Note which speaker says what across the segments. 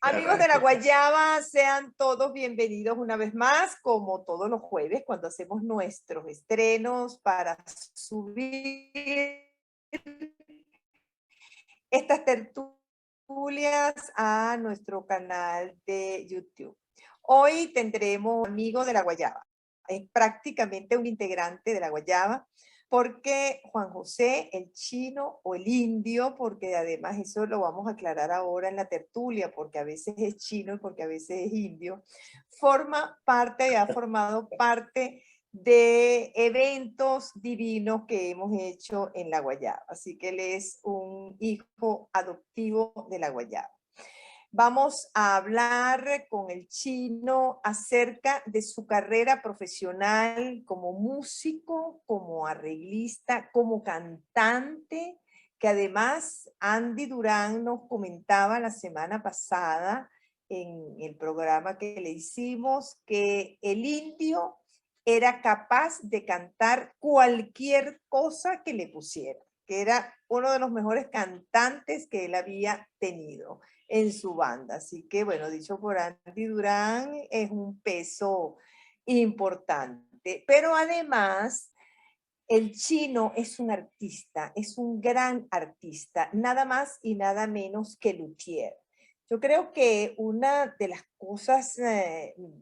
Speaker 1: Amigos de la Guayaba, sean todos bienvenidos una vez más, como todos los jueves, cuando hacemos nuestros estrenos para subir estas tertulias a nuestro canal de YouTube. Hoy tendremos Amigo de la Guayaba. Es prácticamente un integrante de la Guayaba, porque Juan José, el chino o el indio, porque además eso lo vamos a aclarar ahora en la tertulia, porque a veces es chino y porque a veces es indio, forma parte y ha formado parte de eventos divinos que hemos hecho en la Guayaba. Así que él es un hijo adoptivo de la Guayaba. Vamos a hablar con el chino acerca de su carrera profesional como músico, como arreglista, como cantante, que además Andy Durán nos comentaba la semana pasada en el programa que le hicimos que el indio era capaz de cantar cualquier cosa que le pusiera, que era uno de los mejores cantantes que él había tenido en su banda. Así que, bueno, dicho por Andy Durán, es un peso importante. Pero además, el chino es un artista, es un gran artista, nada más y nada menos que luthier. Yo creo que una de las cosas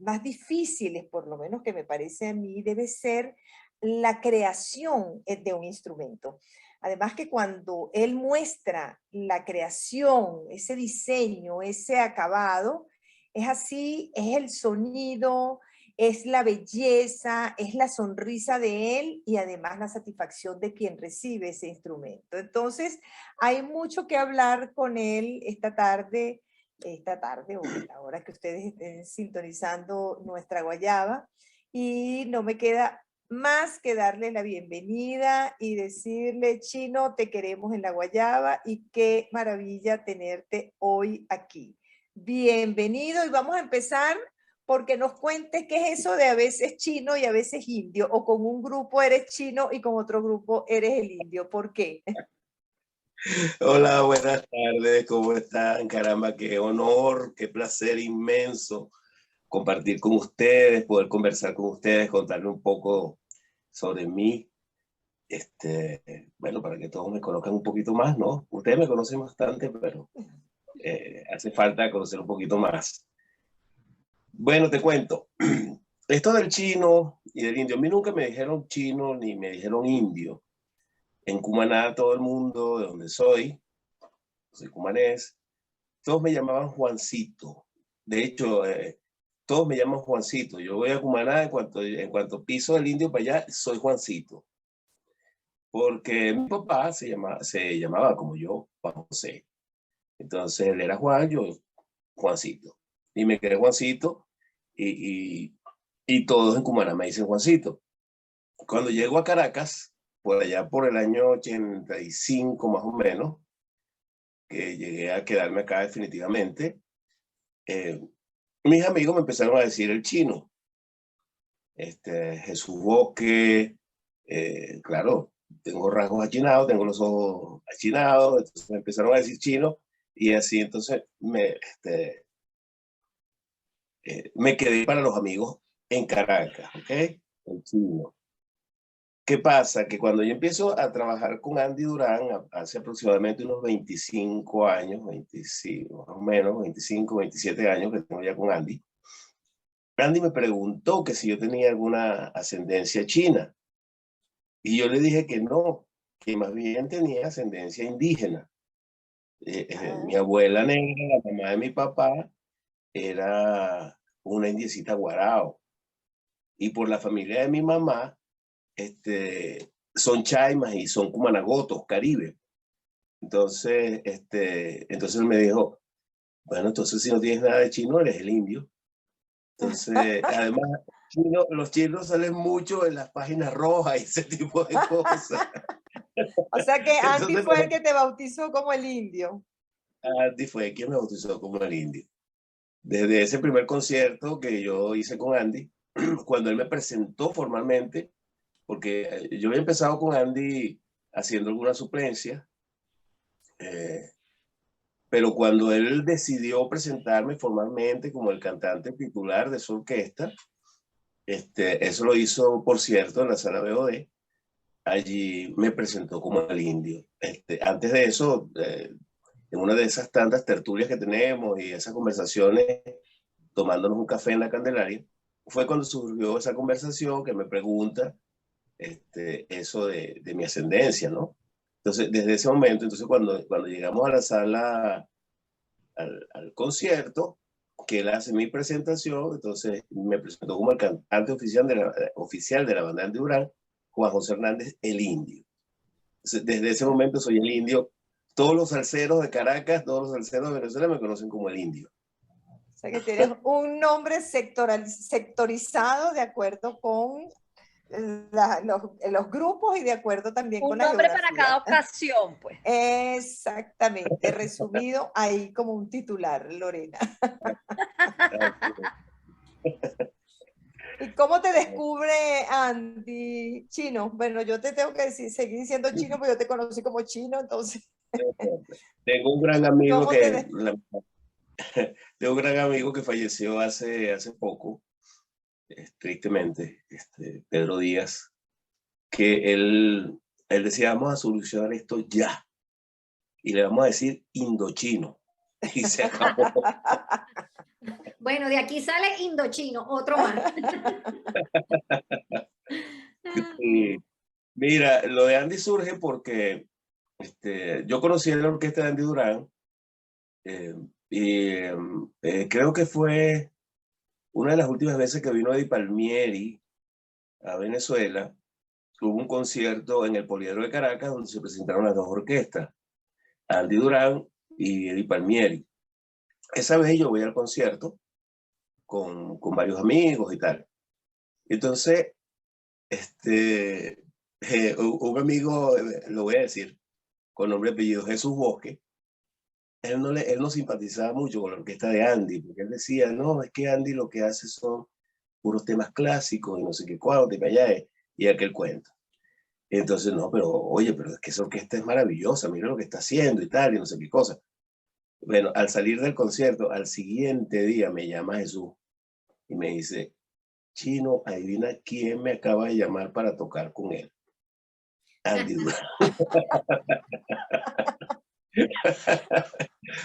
Speaker 1: más difíciles, por lo menos que me parece a mí, debe ser la creación de un instrumento. Además que cuando él muestra la creación, ese diseño, ese acabado, es así, es el sonido, es la belleza, es la sonrisa de él y además la satisfacción de quien recibe ese instrumento. Entonces, hay mucho que hablar con él esta tarde o a la hora que ustedes estén sintonizando nuestra Guayaba, y no me queda más que darle la bienvenida y decirle, Chino, te queremos en la Guayaba y qué maravilla tenerte hoy aquí. Bienvenido, y vamos a empezar porque nos cuentes qué es eso de a veces chino y a veces indio, o con un grupo eres chino y con otro grupo eres el indio. ¿Por qué?
Speaker 2: Hola, buenas tardes, ¿cómo están? Caramba, qué honor, qué placer inmenso compartir con ustedes, poder conversar con ustedes, contarle un poco sobre mí. Bueno, para que todos me conozcan un poquito más, ¿no? Ustedes me conocen bastante, pero hace falta conocer un poquito más. Bueno, te cuento. Esto del chino y del indio, a mí nunca me dijeron chino ni me dijeron indio. En Cumaná, todo el mundo de donde soy cumanés, todos me llamaban Juancito. De hecho, todos me llaman Juancito. Yo voy a Cumaná, en cuanto piso el indio para allá, soy Juancito. Porque mi papá se llamaba como yo, Juan José. Entonces él era Juan, yo Juancito. Y me quedé Juancito y todos en Cumaná me dicen Juancito. Cuando llego a Caracas, por allá por el año 85 más o menos, que llegué a quedarme acá definitivamente, mis amigos me empezaron a decir el chino, Jesús Boque, claro, tengo rasgos achinados, tengo los ojos achinados, entonces me empezaron a decir chino y así entonces me quedé para los amigos en Caracas, ¿ok? El chino. ¿Qué pasa? Que cuando yo empiezo a trabajar con Andy Durán, hace aproximadamente unos 25 años, 25, más o menos, 25, 27 años que tengo ya con Andy, Andy me preguntó que si yo tenía alguna ascendencia china. Y yo le dije que no, que más bien tenía ascendencia indígena. Mi abuela negra, la mamá de mi papá, era una indiecita guarao. Y por la familia de mi mamá, son chaimas y son cumanagotos, caribe. Entonces él me dijo, bueno, entonces si no tienes nada de chino, eres el indio. Entonces, además, los chinos salen mucho en las páginas rojas y ese tipo de cosas.
Speaker 1: O sea que Andy
Speaker 2: Entonces,
Speaker 1: fue el que te bautizó como el indio.
Speaker 2: Andy fue quien me bautizó como el indio. Desde ese primer concierto que yo hice con Andy, cuando él me presentó formalmente, porque yo había empezado con Andy haciendo alguna suplencia, pero cuando él decidió presentarme formalmente como el cantante titular de su orquesta, eso lo hizo, por cierto, en la sala BOD. Allí me presentó como el indio. Antes de eso, en una de esas tantas tertulias que tenemos y esas conversaciones, tomándonos un café en la Candelaria, fue cuando surgió esa conversación que me pregunta eso de mi ascendencia, ¿no? Entonces, desde ese momento, entonces cuando llegamos a la sala, al concierto, que él hace mi presentación, entonces me presentó como el cantante oficial de la banda de Durán, Juan José Hernández, el indio. Entonces, desde ese momento soy el indio. Todos los salseros de Caracas, todos los salseros de Venezuela me conocen como el indio.
Speaker 1: O sea que tienes un nombre sectorizado de acuerdo con los grupos y de acuerdo también con la geografía.
Speaker 3: Un nombre para cada ocasión, pues.
Speaker 1: Exactamente, resumido ahí como un titular, Lorena. ¿Y cómo te descubre Andy Chino? Bueno, yo te tengo que decir, seguir diciendo Chino, porque yo te conocí como Chino, entonces.
Speaker 2: Tengo un gran amigo tengo un gran amigo que falleció hace poco, tristemente, Pedro Díaz, que él decía, vamos a solucionar esto ya, y le vamos a decir indochino, y se acabó.
Speaker 4: Bueno, de aquí sale indochino, otro más.
Speaker 2: Y, mira, lo de Andy surge porque yo conocí la orquesta de Andy Durán, y creo que fue una de las últimas veces que vino Eddie Palmieri a Venezuela. Hubo un concierto en el Poliedro de Caracas donde se presentaron las dos orquestas, Andy Durán y Eddie Palmieri. Esa vez yo voy al concierto con varios amigos y tal. Entonces, un amigo, lo voy a decir, con nombre y apellido, Jesús Bosque, él no simpatizaba mucho con la orquesta de Andy, porque él decía, no, es que Andy lo que hace son puros temas clásicos y no sé qué cuánto, y aquel cuento. Entonces, no, pero oye, pero es que esa orquesta es maravillosa, mira lo que está haciendo y tal, y no sé qué cosa. Bueno, al salir del concierto, al siguiente día me llama Jesús y me dice, Chino, adivina quién me acaba de llamar para tocar con él. Andy Durán.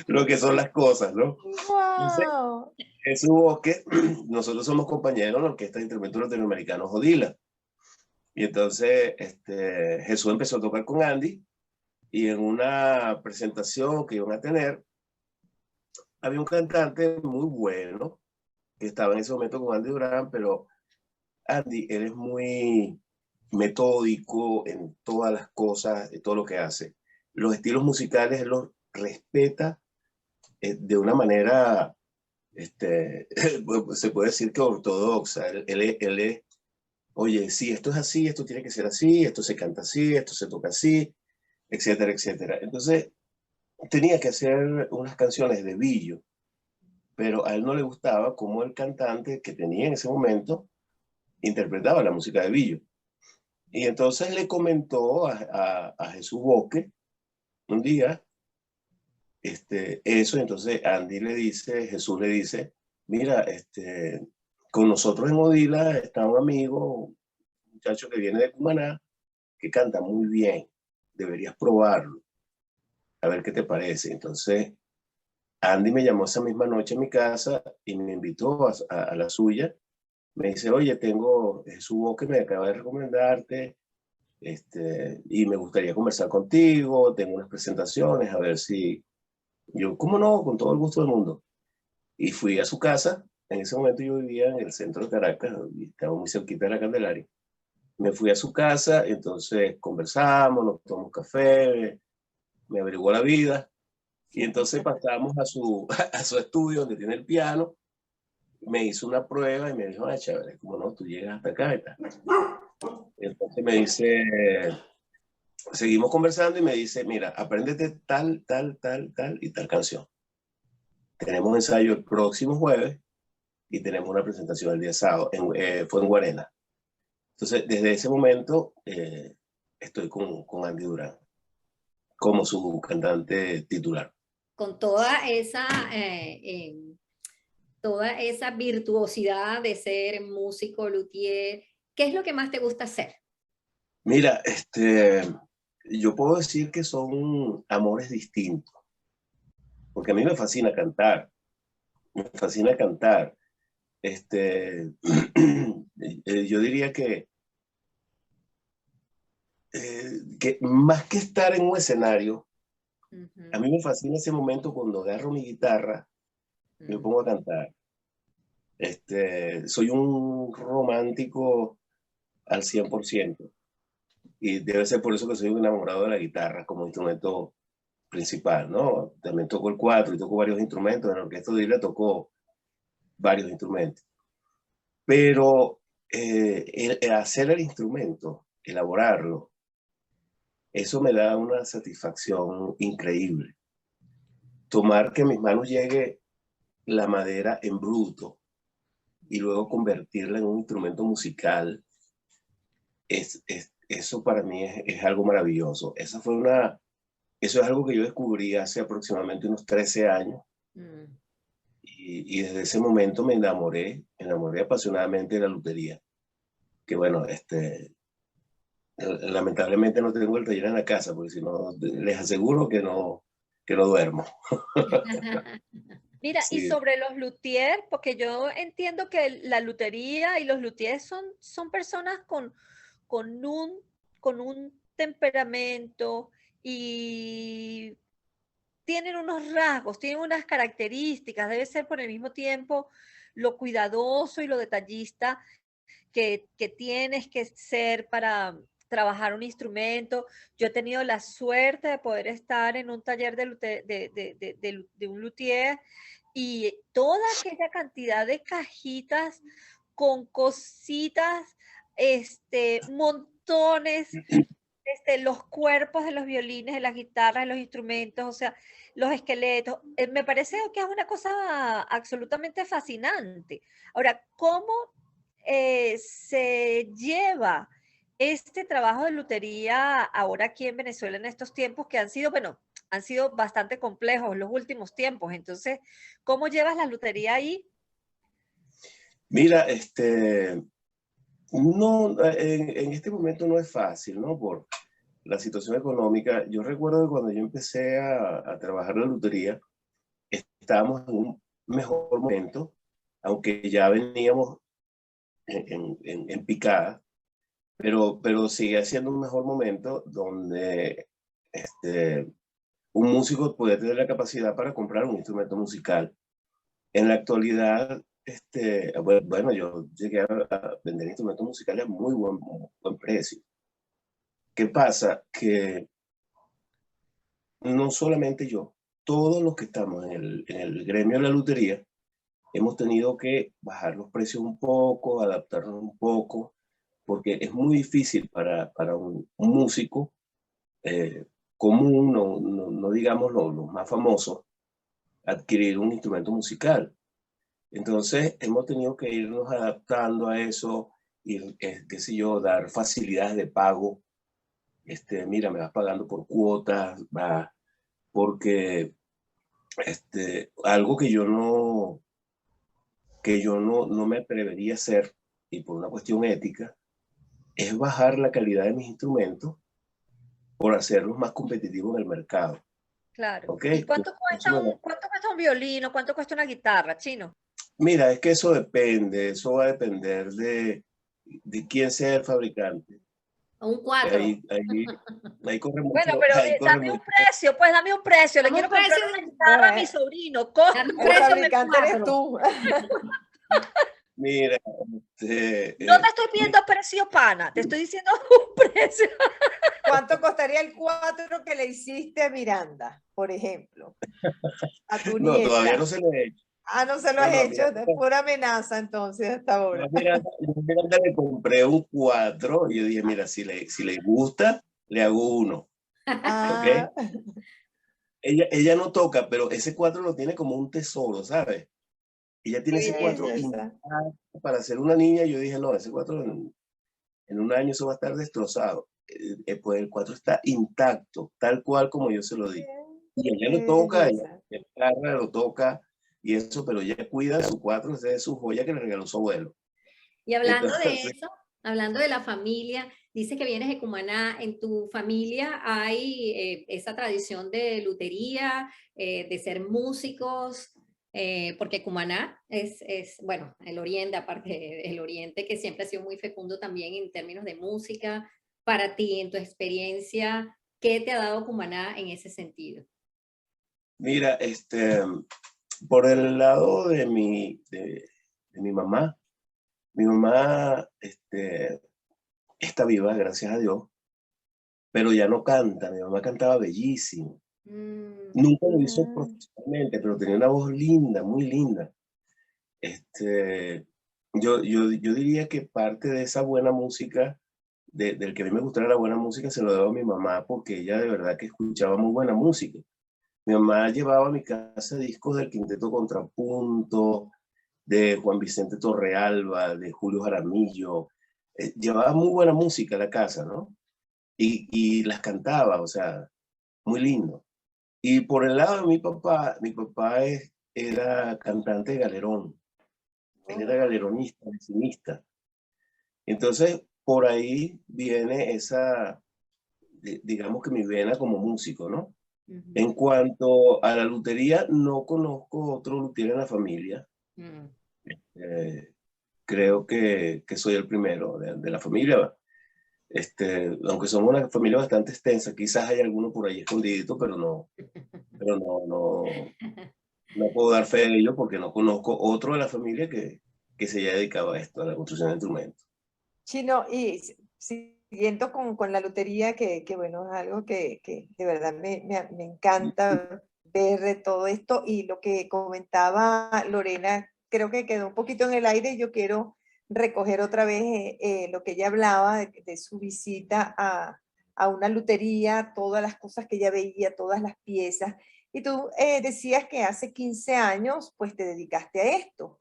Speaker 2: Lo que son las cosas, ¿no?
Speaker 1: ¡Wow!
Speaker 2: Jesús Bosque, nosotros somos compañeros en la Orquesta de Instrumentos Latinoamericanos Odila. Y entonces Jesús empezó a tocar con Andy y en una presentación que iban a tener, había un cantante muy bueno que estaba en ese momento con Andy Durán, pero Andy, él es muy metódico en todas las cosas, en todo lo que hace. Los estilos musicales él los respeta de una manera, se puede decir que ortodoxa. Él es, oye, sí, esto es así, esto tiene que ser así, esto se canta así, esto se toca así, etcétera, etcétera. Entonces, tenía que hacer unas canciones de Billo, pero a él no le gustaba cómo el cantante que tenía en ese momento interpretaba la música de Billo. Y entonces le comentó a Jesús Bosque un día eso, entonces Andy le dice, Jesús le dice, mira, con nosotros en Odila está un amigo, un muchacho que viene de Cumaná, que canta muy bien, deberías probarlo, a ver qué te parece. Entonces Andy me llamó esa misma noche a mi casa y me invitó a la suya. Me dice, oye, tengo Jesús Bosque, me acaba de recomendarte, y me gustaría conversar contigo, tengo unas presentaciones, a ver si... Yo, ¿cómo no? Con todo el gusto del mundo. Y fui a su casa. En ese momento yo vivía en el centro de Caracas, y estaba muy cerquita de la Candelaria. Me fui a su casa, entonces conversamos, nos tomamos café, me averiguó la vida, y entonces pasamos a su estudio donde tiene el piano, me hizo una prueba y me dijo, ah, chévere, como no, tú llegas hasta acá y tal. Entonces me dice, seguimos conversando y me dice, mira, apréndete tal, tal, tal, tal y tal canción. Tenemos ensayo el próximo jueves y tenemos una presentación el día sábado, fue en Guarena. Entonces, desde ese momento estoy con Andy Durán como su cantante titular.
Speaker 4: con toda esa virtuosidad de ser músico, luthier, ¿qué es lo que más te gusta hacer?
Speaker 2: Mira, yo puedo decir que son amores distintos, porque a mí me fascina cantar, me fascina cantar. Yo diría que más que estar en un escenario, a mí me fascina ese momento cuando agarro mi guitarra y me pongo a cantar. Soy un romántico al 100%. Y debe ser por eso que soy un enamorado de la guitarra como instrumento principal, ¿no? También toco el cuatro y toco varios instrumentos. En la orquesta de Isla tocó varios instrumentos. Pero el hacer el instrumento, elaborarlo, eso me da una satisfacción increíble. Tomar que en mis manos llegue la madera en bruto y luego convertirla en un instrumento musical, eso para mí es algo maravilloso. Eso es algo que yo descubrí hace aproximadamente unos 13 años. Y desde ese momento me enamoré apasionadamente de la lutería. Que bueno, lamentablemente no tengo el taller en la casa, porque si no, les aseguro que no duermo.
Speaker 3: Mira, y
Speaker 2: Sí.
Speaker 3: sobre los luthiers, porque yo entiendo que la lutería y los luthiers son personas con un temperamento y tienen unos rasgos, tienen unas características, debe ser por el mismo tiempo lo cuidadoso y lo detallista que tienes que ser para trabajar un instrumento. Yo he tenido la suerte de poder estar en un taller de un luthier y toda aquella cantidad de cajitas con cositas, montones, los cuerpos de los violines, de las guitarras, de los instrumentos, o sea, los esqueletos. Me parece que es una cosa absolutamente fascinante. Ahora, ¿cómo se lleva este trabajo de lutería ahora aquí en Venezuela en estos tiempos que han sido, bueno, han sido bastante complejos los últimos tiempos? Entonces, ¿cómo llevas la lutería ahí?
Speaker 2: Mira, no, en este momento no es fácil, ¿no? Por la situación económica. Yo recuerdo que cuando yo empecé a trabajar la lutería, estábamos en un mejor momento, aunque ya veníamos en picada, pero sigue siendo un mejor momento donde un músico puede tener la capacidad para comprar un instrumento musical. En la actualidad, bueno, yo llegué a vender instrumentos musicales a muy buen precio. ¿Qué pasa? Que no solamente yo, todos los que estamos en el gremio de la lutería, hemos tenido que bajar los precios un poco, adaptarnos un poco, porque es muy difícil para un músico común, no digamos los más famosos, adquirir un instrumento musical. Entonces hemos tenido que irnos adaptando a eso y, qué sé yo, dar facilidades de pago. Mira, me vas pagando por cuotas, va, porque algo que yo no me atrevería a hacer, y por una cuestión ética, es bajar la calidad de mis instrumentos por hacerlos más competitivos en el mercado.
Speaker 3: Claro.
Speaker 2: ¿Ok?
Speaker 3: ¿Y cuánto cuesta un violín o cuánto cuesta una guitarra, Chino?
Speaker 2: Mira, es que eso depende, eso va a depender de quién sea el fabricante.
Speaker 4: Un 4.
Speaker 2: Ahí corre mucho.
Speaker 3: Bueno, pero dame un precio, pues dame un precio. Le quiero comprar una guitarra a mi sobrino.
Speaker 1: El fabricante eres tú.
Speaker 2: Mira,
Speaker 3: no te estoy pidiendo precio pana, te estoy diciendo un precio.
Speaker 1: ¿Cuánto costaría el 4 que le hiciste a Miranda, por ejemplo? A tu
Speaker 2: no,
Speaker 1: nieta.
Speaker 2: todavía no se lo he hecho.
Speaker 1: Ah, no se lo has hecho, es pura amenaza entonces hasta ahora.
Speaker 2: Miranda le compré un 4 y yo dije, mira, si le gusta, le hago uno.
Speaker 1: Ah.
Speaker 2: ¿Okay? Ella no toca, pero ese 4 lo tiene como un tesoro, ¿sabes? Ella tiene ese 4 para ser una niña. Yo dije, no, ese 4 en un año eso va a estar destrozado. Pues el 4 está intacto, tal cual como yo se lo di. Y ella lo
Speaker 1: Qué
Speaker 2: toca, ella
Speaker 1: belleza.
Speaker 2: agarra, lo toca y eso, pero ella cuida su cuatro, esa es su joya que le regaló su abuelo.
Speaker 4: Y hablando de
Speaker 2: Entonces,
Speaker 4: eso, hablando de la familia, dices que vienes de Cumaná, ¿en tu familia hay esa tradición de lutería, de ser músicos? Porque Cumaná bueno, el oriente, aparte del oriente, que siempre ha sido muy fecundo también en términos de música. Para ti, en tu experiencia, ¿qué te ha dado Cumaná en ese sentido?
Speaker 2: mira, por el lado de mi mamá está viva, gracias a Dios, pero ya no canta. Mi mamá cantaba bellísimo.
Speaker 4: Mm,
Speaker 2: Nunca lo hizo
Speaker 1: Mm,
Speaker 2: profesionalmente, pero tenía una voz linda, muy linda. Este, yo diría que parte de esa buena música, del que a mí me gustara la buena música, se lo debo a mi mamá, porque ella de verdad que escuchaba muy buena música. Mi mamá llevaba a mi casa discos del Quinteto Contrapunto, de Juan Vicente Torrealba, de Julio Jaramillo. Llevaba muy buena música a la casa, ¿no? Y las cantaba, o sea, muy lindo. Y por el lado de mi papá era cantante de galerón. Él era
Speaker 1: oh,
Speaker 2: galeronista, vecinista. Entonces, por ahí viene esa, digamos que mi vena como músico, ¿no?
Speaker 4: ujú,
Speaker 2: En cuanto a la lutería, no conozco otro luthier en la familia.
Speaker 4: mm.
Speaker 2: Eh, creo que soy el primero de la familia. Aunque somos una familia bastante extensa, quizás hay alguno por ahí escondidito, pero no puedo dar fe de ello porque no conozco otro de la familia que se haya dedicado a esto, a la construcción de instrumentos.
Speaker 1: Chino, y siguiendo con la lotería, que bueno, es algo que de verdad me encanta ver de todo esto y lo que comentaba Lorena, creo que quedó un poquito en el aire y yo quiero recoger otra vez lo que ella hablaba de su visita a una lutería, todas las cosas que ella veía, todas las piezas. Y tú decías que hace 15 años pues te dedicaste a esto,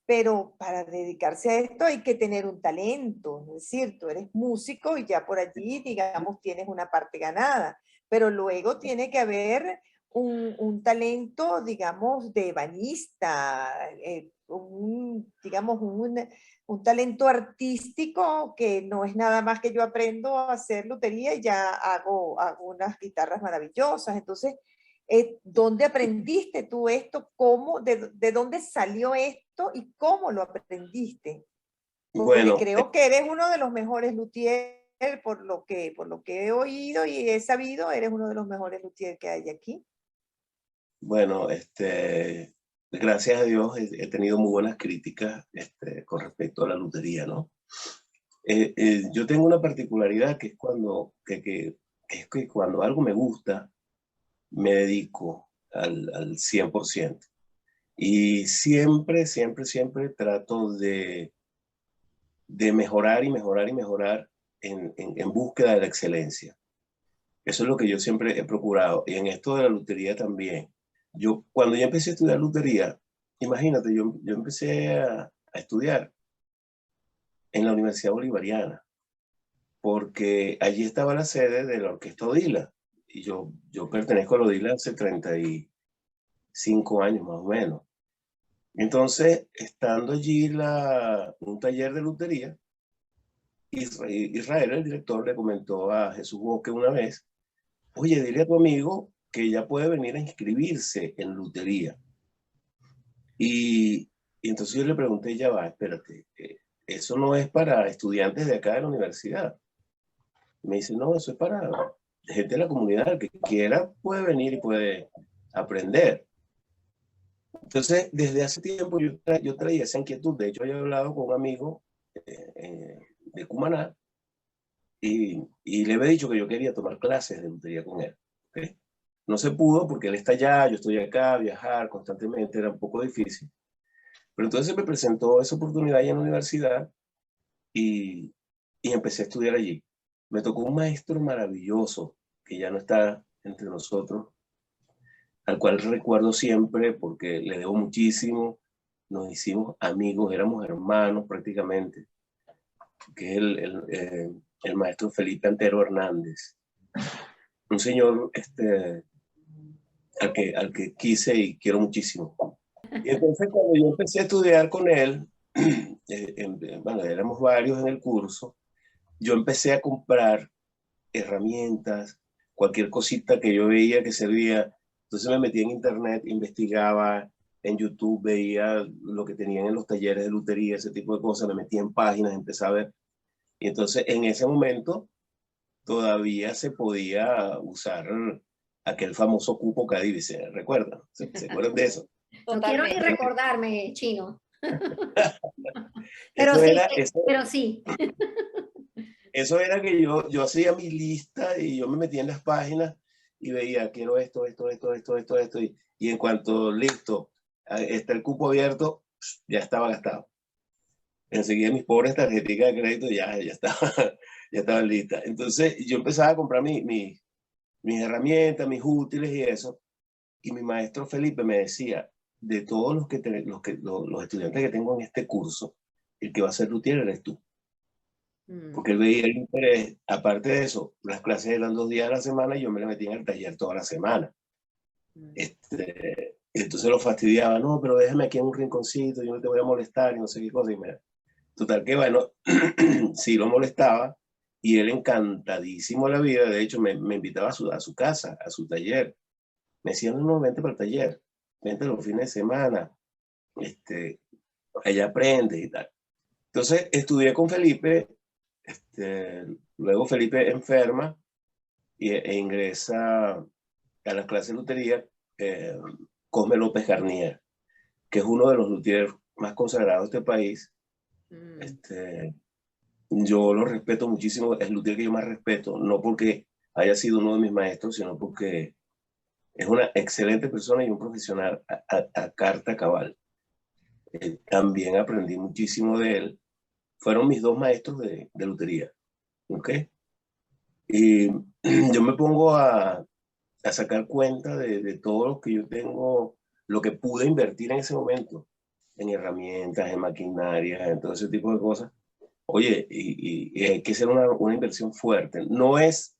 Speaker 1: pero para dedicarse a esto hay que tener un talento, es decir, tú eres músico y ya por allí, digamos, tienes una parte ganada, pero luego tiene que haber un talento, digamos, de ebanista, digamos, un talento artístico que no es nada más que yo aprendo a hacer lutería y ya hago unas guitarras maravillosas. Entonces, ¿dónde aprendiste tú esto? ¿Cómo, de dónde salió esto y cómo lo aprendiste? Porque
Speaker 2: Bueno,
Speaker 1: creo que eres uno de los mejores luthier por lo que he oído y he sabido, eres uno de los mejores luthier que hay aquí.
Speaker 2: bueno, gracias a Dios he tenido muy buenas críticas con respecto a la lutería, ¿no? Yo tengo una particularidad que es es que cuando algo me gusta, me dedico al 100%. Y siempre, siempre, siempre trato de mejorar y mejorar y mejorar en búsqueda de la excelencia. Eso es lo que yo siempre he procurado. Y en esto de la lutería también. Cuando yo empecé a estudiar lutería, imagínate, yo empecé a estudiar en la Universidad Bolivariana, porque allí estaba la sede de la Orquesta Odila. Y yo pertenezco a la Odila hace 35 años más o menos. Entonces, estando allí un taller de lutería, Israel, el director, le comentó a Jesús Boque una vez: oye, dile a tu amigo que ya puede venir a inscribirse en lutería. Y, y entonces yo le pregunté: ya va, espérate, eso no es para estudiantes de acá de la universidad. Me dice: no, eso es para gente de la comunidad, el que quiera puede venir y puede aprender. Entonces, desde hace tiempo yo traía esa inquietud. De hecho, yo he hablado con un amigo de Cumaná y le había dicho que yo quería tomar clases de lutería con él. ¿Okay? No se pudo porque él está allá, yo estoy acá, viajar constantemente era un poco difícil. Pero entonces se me presentó esa oportunidad allá en la universidad y, y empecé a estudiar allí. Me tocó un maestro maravilloso que ya no está entre nosotros, al cual recuerdo siempre porque le debo muchísimo. Nos hicimos amigos, éramos hermanos prácticamente, que es el maestro Felipe Antero Hernández. Un señor al que quise y quiero muchísimo. Y entonces cuando yo empecé a estudiar con él, bueno, éramos varios en el curso, yo empecé a comprar herramientas, cualquier cosita que yo veía que servía. Entonces me metía en internet, investigaba, en YouTube veía lo que tenían en los talleres de lutería, ese tipo de cosas, me metía en páginas, empecé a ver. Y entonces en ese momento todavía se podía usar aquel famoso cupo Cadivi, ¿se recuerdan? ¿Se acuerdan de eso?
Speaker 4: No quiero ni
Speaker 3: Totalmente.
Speaker 4: recordarme, Chino.
Speaker 2: Eso
Speaker 4: sí,
Speaker 2: era,
Speaker 4: pero sí.
Speaker 2: eso era que yo hacía mi lista y yo me metía en las páginas y veía, quiero esto, y en cuanto listo, está el cupo abierto, ya estaba gastado. Enseguida mis pobres tarjeticas de crédito ya estaban listas. Entonces yo empezaba a comprar mis herramientas, mis útiles y eso, y mi maestro Felipe me decía, de todos los estudiantes que tengo en este curso, el que va a ser luthier eres tú. Porque él veía el interés. Aparte de eso, las clases eran 2 días a la semana y yo me le metía en el taller toda la semana. Entonces lo fastidiaba, no, pero déjame aquí en un rinconcito, yo no te voy a molestar y no sé qué cosa. Y total que bueno, sí lo molestaba y él encantadísimo de la vida. De hecho, me invitaba a su casa, a su taller. Me decía, no, vente para el taller, vente los fines de semana, allá aprendes y tal. Entonces estudié con Felipe. Luego Felipe enferma e ingresa a las clases de lutería Cosme López Garnier, que es uno de los luthiers más consagrados de este país. Yo lo respeto muchísimo, es el luthier que yo más respeto, no porque haya sido uno de mis maestros, sino porque es una excelente persona y un profesional a carta cabal. También aprendí muchísimo de él. Fueron mis 2 maestros de lutería. ¿Ok? Y yo me pongo a sacar cuenta de todo lo que yo tengo, lo que pude invertir en ese momento, en herramientas, en maquinaria, en todo ese tipo de cosas. Oye, y hay que hacer una inversión fuerte. No es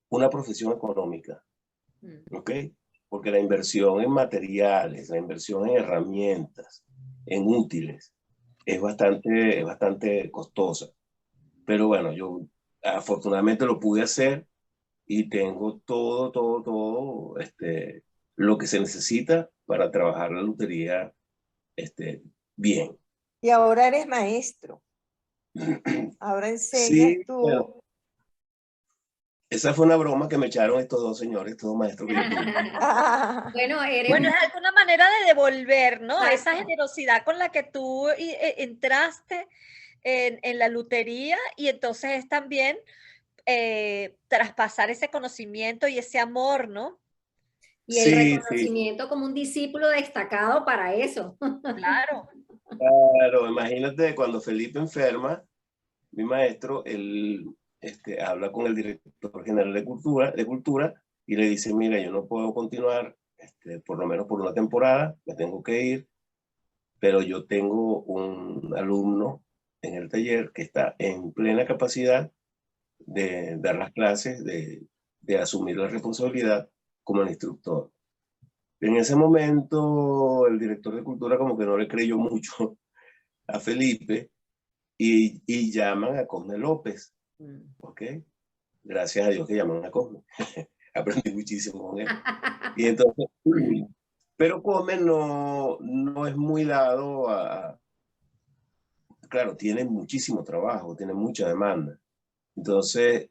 Speaker 2: una profesión económica, ¿ok? Porque la inversión en materiales, la inversión en herramientas, en útiles, es bastante costosa. Pero bueno, yo afortunadamente lo pude hacer y tengo todo, lo que se necesita para trabajar la lutería, bien.
Speaker 1: Y ahora eres maestro. Ahora enseñas
Speaker 2: Sí,
Speaker 1: tú.
Speaker 2: bueno, esa fue una broma que me echaron estos 2 señores, estos 2 maestros que yo tuve.
Speaker 4: Bueno,
Speaker 3: Bueno, es alguna manera de devolver, ¿no?
Speaker 4: Exacto.
Speaker 3: Esa generosidad con la que tú entraste en la lutería y entonces es también traspasar ese conocimiento y ese amor, ¿no?
Speaker 4: Y el
Speaker 2: Sí,
Speaker 4: reconocimiento como un discípulo destacado para eso.
Speaker 3: Claro.
Speaker 2: claro, imagínate cuando Felipe enferma, mi maestro, él habla con el director general de cultura y le dice, mira, yo no puedo continuar, por lo menos por una temporada, me tengo que ir, pero yo tengo un alumno en el taller que está en plena capacidad de dar las clases, de asumir la responsabilidad como el instructor. En ese momento, el director de cultura como que no le creyó mucho a Felipe y llaman a Cosme López. ¿Ok? Gracias a Dios que llaman a Cosme. Aprendí muchísimo con él. Y entonces, pero Cosme no es muy dado claro, tiene muchísimo trabajo, tiene mucha demanda. Entonces,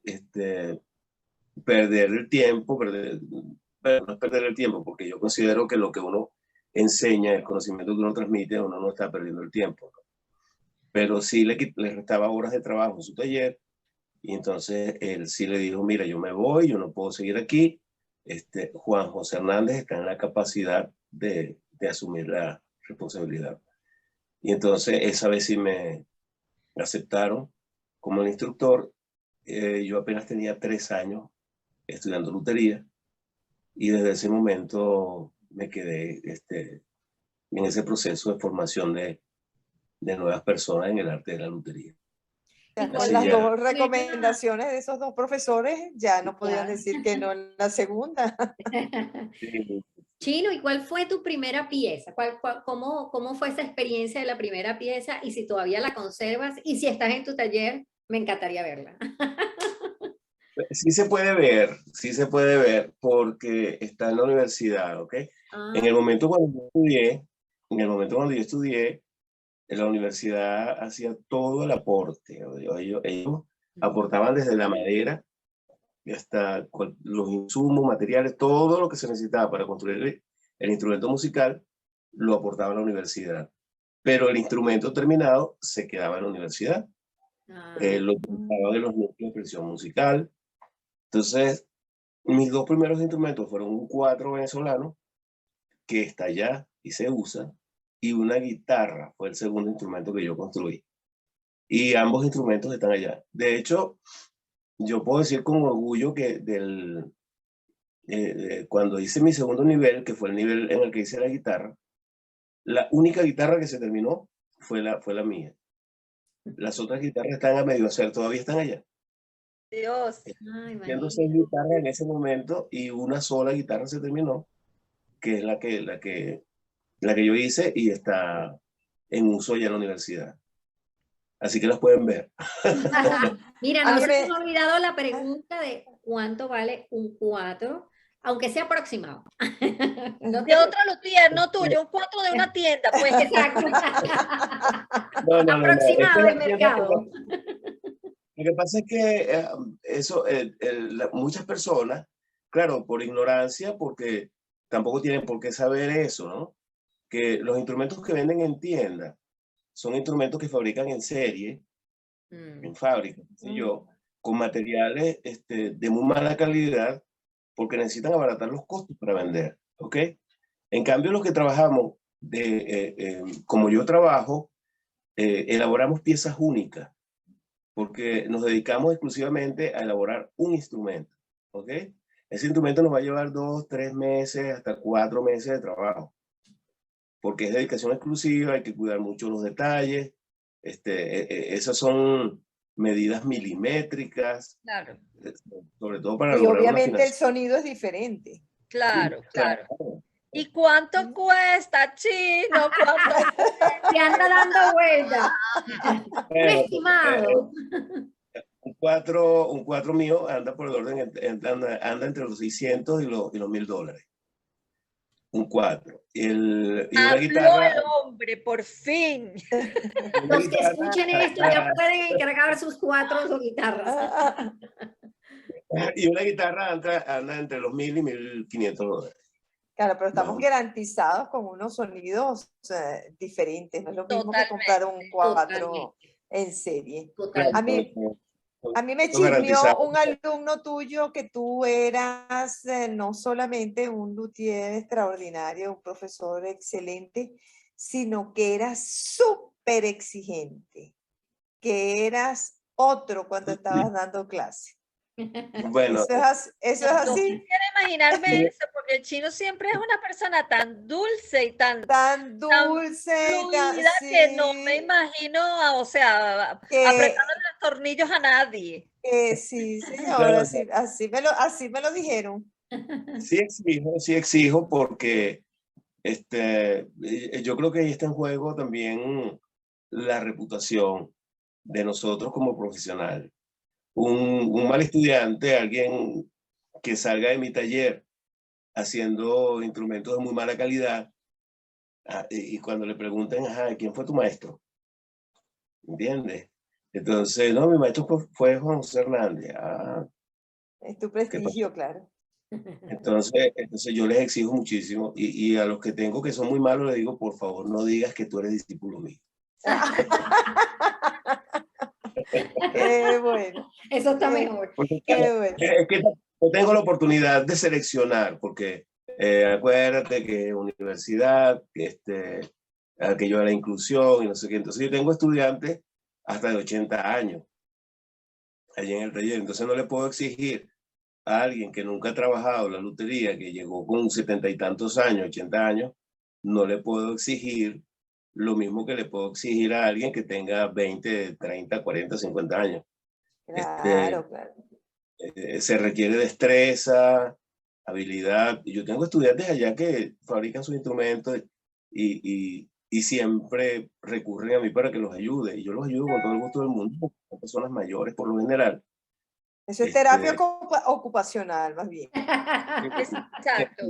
Speaker 2: perder el tiempo, no es perder el tiempo, porque yo considero que lo que uno enseña, el conocimiento que uno transmite, uno no está perdiendo el tiempo, ¿no? Pero sí le restaba horas de trabajo en su taller, y entonces él sí le dijo, mira, yo me voy, yo no puedo seguir aquí, Juan José Hernández está en la capacidad de asumir la responsabilidad. Y entonces esa vez sí me aceptaron como el instructor. Yo apenas tenía 3 años estudiando lutería y desde ese momento me quedé en ese proceso de formación de nuevas personas en el arte de la lutería.
Speaker 1: Ya
Speaker 4: ¿Y
Speaker 1: con
Speaker 4: cuál
Speaker 1: las
Speaker 2: Sí,
Speaker 4: fue
Speaker 2: ya.
Speaker 1: dos
Speaker 4: tu primera-
Speaker 1: recomendaciones de esos dos profesores, ya no podían
Speaker 4: Ya.
Speaker 1: decir que no en la segunda.
Speaker 2: Sí.
Speaker 4: Chino, ¿y cuál fue tu primera pieza? ¿Cómo fue esa experiencia de la primera pieza? Y si todavía la conservas, y si estás en tu taller, me encantaría verla.
Speaker 2: Sí se puede ver porque está en la universidad, ¿ok? En el
Speaker 4: Ah,
Speaker 2: momento cuando yo estudié, en el momento cuando yo estudié, en la universidad hacía todo el aporte. Ellos aportaban desde la madera y hasta los insumos, materiales, todo lo que se necesitaba para construir el instrumento musical, lo aportaba la universidad. Pero el instrumento terminado se quedaba en la universidad.
Speaker 4: ah,
Speaker 2: Lo utilizaban en los núcleos de expresión musical. Entonces, mis dos primeros instrumentos fueron un cuatro venezolano, que está allá y se usa, y una guitarra fue el segundo instrumento que yo construí. Y ambos instrumentos están allá. De hecho, yo puedo decir con orgullo que cuando hice mi segundo nivel, que fue el nivel en el que hice la guitarra, la única guitarra que se terminó fue la mía. Las otras guitarras están a medio hacer, todavía están allá.
Speaker 3: Dios.
Speaker 2: Siendo
Speaker 4: imagínate.
Speaker 2: 6 guitarras en ese momento y una sola guitarra se terminó, que es la que yo hice y está en uso ya en la universidad. Así que las pueden ver.
Speaker 4: Mira,
Speaker 1: A
Speaker 4: no
Speaker 1: mí
Speaker 4: se
Speaker 1: me,
Speaker 4: nos ha olvidado la pregunta de cuánto vale un 4, aunque sea aproximado. No
Speaker 3: De
Speaker 4: te
Speaker 3: otro
Speaker 4: preocupes.
Speaker 3: luthier, no tuyo, un 4 de una tienda, pues.
Speaker 4: Exacto.
Speaker 2: No, no, no, no. Esta
Speaker 4: Aproximado
Speaker 2: es
Speaker 4: de
Speaker 2: la tienda.
Speaker 4: mercado.
Speaker 2: Lo que pasa es que muchas personas, claro, por ignorancia, porque tampoco tienen por qué saber eso, ¿no? Que los instrumentos que venden en tienda son instrumentos que fabrican en serie,
Speaker 4: Mm,
Speaker 2: en fábrica, qué sé yo, con materiales de muy mala calidad, porque necesitan abaratar los costos para vender, ¿ok? En cambio, los que trabajamos, como yo trabajo, elaboramos piezas únicas, porque nos dedicamos exclusivamente a elaborar un instrumento, ¿ok? Ese instrumento nos va a llevar 2, 3 meses, hasta 4 meses de trabajo, porque es dedicación exclusiva, hay que cuidar mucho los detalles, esas son medidas milimétricas,
Speaker 3: Claro,
Speaker 2: eh, sobre todo para
Speaker 1: y
Speaker 2: lograr una
Speaker 1: obviamente el
Speaker 2: afinación.
Speaker 1: sonido es diferente.
Speaker 3: claro, claro.
Speaker 2: Claro.
Speaker 3: ¿Y cuánto cuesta, Chino? ¿Cuánto
Speaker 4: te anda dando vuelta. Un
Speaker 2: Bueno,
Speaker 4: estimado.
Speaker 2: un cuatro mío anda por el orden, anda entre los 600 y los $1000. Un cuatro. Y una
Speaker 3: habló
Speaker 2: guitarra,
Speaker 3: el hombre, por fin?
Speaker 2: una
Speaker 4: Los que
Speaker 2: guitarra,
Speaker 4: escuchen esto ya pueden encargar sus 4 guitarras.
Speaker 2: y una guitarra anda entre los $1000 y $1500.
Speaker 1: Claro, pero
Speaker 2: Más
Speaker 1: estamos
Speaker 2: o menos.
Speaker 1: garantizados con unos sonidos diferentes. No es lo mismo que comprar un
Speaker 3: Totalmente.
Speaker 1: 4 en serie.
Speaker 2: Claro,
Speaker 1: A
Speaker 4: Totalmente.
Speaker 1: mí, a mí me
Speaker 2: esto garantizado.
Speaker 1: chismeó un alumno tuyo que tú eras no solamente un luthier extraordinario, un profesor excelente, sino que eras súper exigente, que eras otro cuando estabas dando clase.
Speaker 2: Bueno,
Speaker 1: Eso es
Speaker 3: No
Speaker 1: así,
Speaker 3: quisiera imaginarme eso, porque el chino siempre es una persona tan dulce y tan
Speaker 1: tan dulce,
Speaker 3: fluida que no me
Speaker 1: sí,
Speaker 3: imagino, o sea,
Speaker 1: que,
Speaker 3: apretando los tornillos a nadie.
Speaker 1: sí, señora,
Speaker 2: claro,
Speaker 1: así me lo dijeron.
Speaker 2: sí exijo porque yo creo que ahí está en juego también la reputación de nosotros como profesionales. Un mal estudiante, alguien que salga de mi taller haciendo instrumentos de muy mala calidad, y cuando le pregunten, ajá, ¿quién fue tu maestro? ¿Entiendes? Entonces, no, mi maestro fue Juan José Hernández. Ah,
Speaker 1: Es tu
Speaker 2: ¿qué pasó?
Speaker 1: prestigio, claro.
Speaker 2: Entonces yo les exijo muchísimo y a los que tengo que son muy malos les digo, por favor, no digas que tú eres discípulo mío.
Speaker 1: Qué bueno,
Speaker 4: Eso está
Speaker 1: qué,
Speaker 4: mejor.
Speaker 2: Porque
Speaker 1: qué bueno.
Speaker 2: es que no tengo la oportunidad de seleccionar, porque acuérdate que universidad, aquello de la inclusión y no sé qué. Entonces yo tengo estudiantes hasta de 80 años allí en el taller. Entonces no le puedo exigir a alguien que nunca ha trabajado la lutería, que llegó con 70 y tantos años, 80 años, no le puedo exigir lo mismo que le puedo exigir a alguien que tenga 20, 30, 40, 50 años.
Speaker 1: Claro, claro.
Speaker 2: Se requiere destreza, habilidad. Yo tengo estudiantes allá que fabrican sus instrumentos y siempre recurren a mí para que los ayude. Y yo los ayudo con todo el gusto del mundo, porque son personas mayores por lo general.
Speaker 1: Eso es terapia ocupacional, más bien.
Speaker 3: Exacto.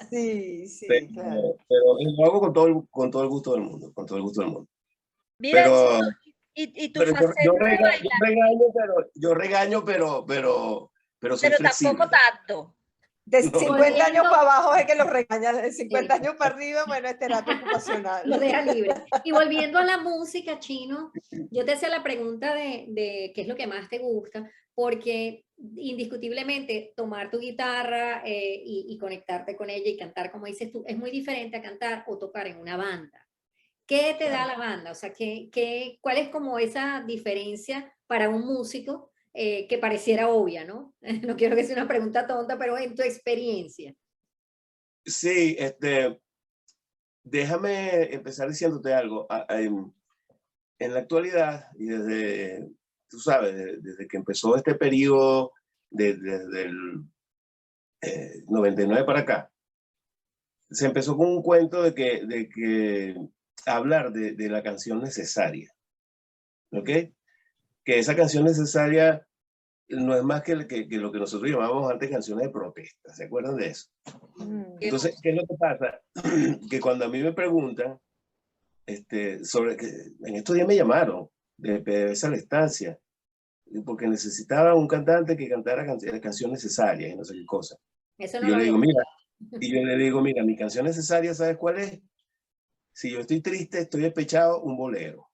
Speaker 1: Sí, sí,
Speaker 2: Pero,
Speaker 1: claro.
Speaker 2: pero lo hago con todo el gusto del mundo, con todo el gusto del mundo.
Speaker 3: Mira,
Speaker 2: Pero,
Speaker 3: Chino, y tu
Speaker 2: pero
Speaker 3: faceta
Speaker 2: yo
Speaker 3: de bailar,
Speaker 2: regaño, pero soy
Speaker 3: pero
Speaker 2: flexible.
Speaker 3: tampoco tanto.
Speaker 1: De
Speaker 2: No.
Speaker 1: 50 años
Speaker 4: Volviendo-
Speaker 1: para abajo es que los regañan, de 50 años para arriba, bueno, es terapia ocupacional.
Speaker 4: Lo deja libre. Y volviendo a la música, Chino, yo te hacía la pregunta de qué es lo que más te gusta, porque indiscutiblemente tomar tu guitarra y conectarte con ella y cantar, como dices tú, es muy diferente a cantar o tocar en una banda. ¿Qué te da la banda? O sea, ¿cuál es como esa diferencia para un músico que pareciera obvia, ¿no? No quiero que sea una pregunta tonta, pero en tu experiencia.
Speaker 2: Sí, déjame empezar diciéndote algo. En la actualidad, y desde, tú sabes, desde que empezó este periodo, desde el 99 para acá, se empezó con un cuento de que hablar de la canción necesaria, ¿ok? Que esa canción necesaria no es más que lo que nosotros llamábamos antes canciones de protesta, ¿se acuerdan de eso? Entonces, ¿qué es lo que pasa? Que cuando a mí me preguntan, sobre que en estos días me llamaron de PDVSA a la estancia, porque necesitaba un cantante que cantara canción necesaria y no sé qué cosa.
Speaker 4: Eso
Speaker 2: Y
Speaker 4: no
Speaker 2: yo
Speaker 4: lo
Speaker 2: le
Speaker 4: había
Speaker 2: digo, mira,
Speaker 4: escuchado.
Speaker 2: mi canción necesaria, ¿sabes cuál es? Si yo estoy triste, estoy despechado, un bolero.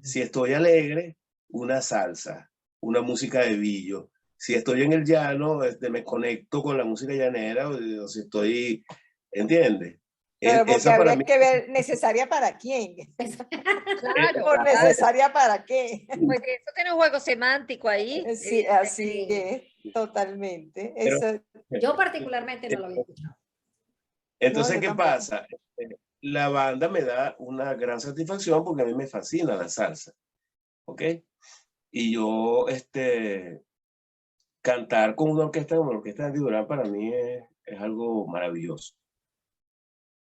Speaker 2: Si estoy alegre, una salsa, una música de billo. Si estoy en el llano, me conecto con la música llanera, o si estoy, ¿entiendes?
Speaker 1: Pero porque
Speaker 2: Esa para mí.
Speaker 1: habría que ver necesaria para quién.
Speaker 3: Claro,
Speaker 1: Por
Speaker 3: claro.
Speaker 1: necesaria para qué.
Speaker 3: Pues eso tiene un juego semántico ahí.
Speaker 1: Sí, así es, totalmente.
Speaker 2: Pero,
Speaker 1: Eso,
Speaker 4: Yo particularmente no lo había escuchado.
Speaker 2: entonces,
Speaker 1: yo
Speaker 2: ¿qué
Speaker 1: tampoco.
Speaker 2: pasa? La banda me da una gran satisfacción porque a mí me fascina la salsa, ¿ok? Y yo, cantar con una orquesta como la Orquesta de Andy Durán para mí es algo maravilloso.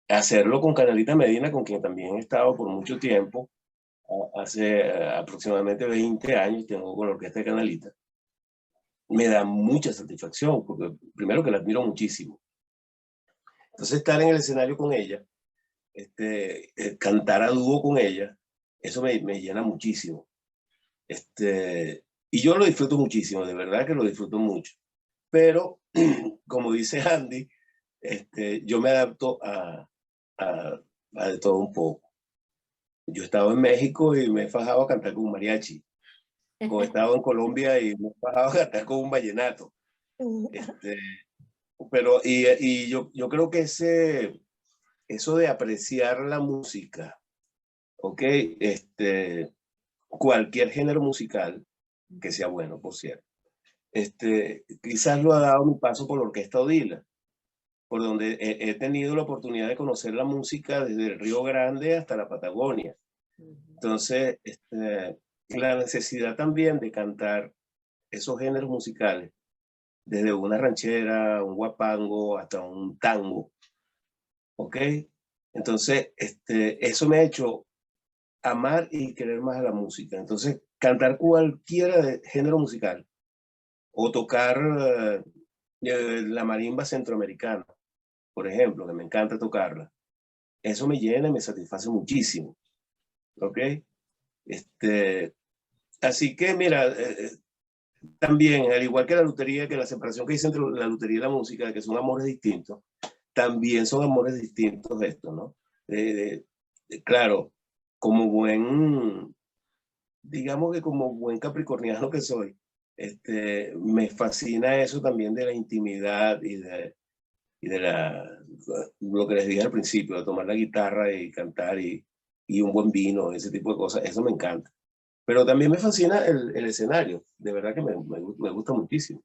Speaker 2: Hacerlo con Canalita Medina, con quien también he estado por mucho tiempo, hace aproximadamente 20 años tengo con la Orquesta de Canalita, me da mucha satisfacción, porque primero que la admiro muchísimo. Entonces estar en el escenario con ella, cantar a dúo con ella, eso me llena muchísimo. Y yo lo disfruto muchísimo, de verdad que lo disfruto mucho. Pero, como dice Andy, yo me adapto a de todo un poco. Yo he estado en México y me he fajado a cantar con un mariachi. He estado en Colombia y me he fajado a cantar con un vallenato. Pero, yo creo que eso de apreciar la música, ¿ok? Cualquier género musical que sea bueno, por cierto. Quizás lo ha dado mi paso por la Orquesta Odila, por donde he tenido la oportunidad de conocer la música desde el Río Grande hasta la Patagonia. Entonces, la necesidad también de cantar esos géneros musicales, desde una ranchera, un guapango, hasta un tango, ¿ok? Entonces, eso me ha hecho amar y querer más a la música. Entonces, cantar cualquiera de género musical o tocar la marimba centroamericana, por ejemplo, que me encanta tocarla, eso me llena y me satisface muchísimo. ¿Ok? Así que, mira, también, al igual que la lutería, que la separación que hice entre la lutería y la música, que son amores distintos, también son amores distintos de esto, ¿no? Claro, como digamos que como buen capricorniano que soy, me fascina eso también de la intimidad y de lo que les dije al principio, de tomar la guitarra y cantar y un buen vino, ese tipo de cosas, eso me encanta. Pero también me fascina el escenario, de verdad que me gusta muchísimo.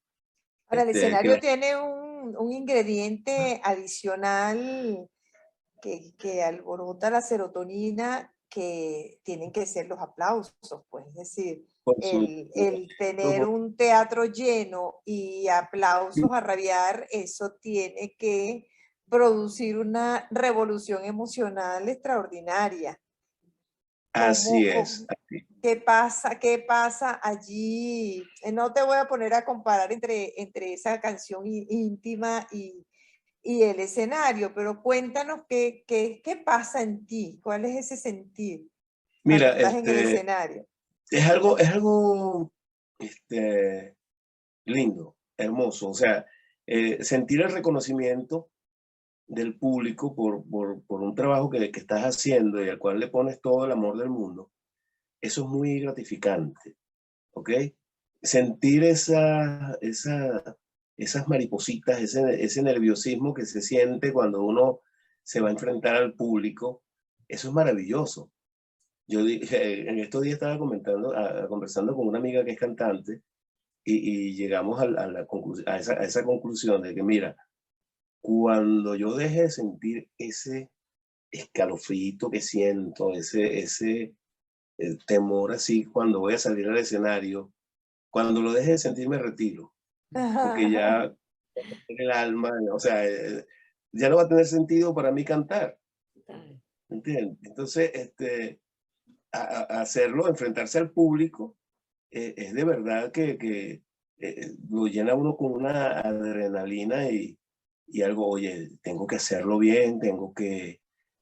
Speaker 1: Ahora, el escenario
Speaker 2: Que,
Speaker 1: tiene un ingrediente adicional que alborota la serotonina, que tienen que ser los aplausos, pues, es decir,
Speaker 2: Por
Speaker 1: el tener un teatro lleno y aplausos a rabiar, eso tiene que producir una revolución emocional extraordinaria.
Speaker 2: Así es.
Speaker 1: ¿Qué pasa allí? No te voy a poner a comparar entre esa canción íntima y el escenario, pero cuéntanos qué pasa en ti, cuál es ese sentir cuando
Speaker 2: Mira,
Speaker 1: estás en el escenario.
Speaker 2: es algo lindo, hermoso. O sea, sentir el reconocimiento del público por un trabajo que estás haciendo y al cual le pones todo el amor del mundo, eso es muy gratificante, ¿ok? Sentir esas maripositas, ese nerviosismo que se siente cuando uno se va a enfrentar al público, eso es maravilloso. Yo dije, en estos días estaba conversando con una amiga que es cantante y llegamos a esa conclusión de que, mira, cuando yo deje de sentir ese escalofrío que siento, ese temor así cuando voy a salir al escenario, cuando lo deje de sentir me retiro, porque ya el alma, o sea, ya no va a tener sentido para mí cantar, ¿entiendes? Entonces, hacerlo, enfrentarse al público, es de verdad que lo llena uno con una adrenalina y algo, oye, tengo que hacerlo bien,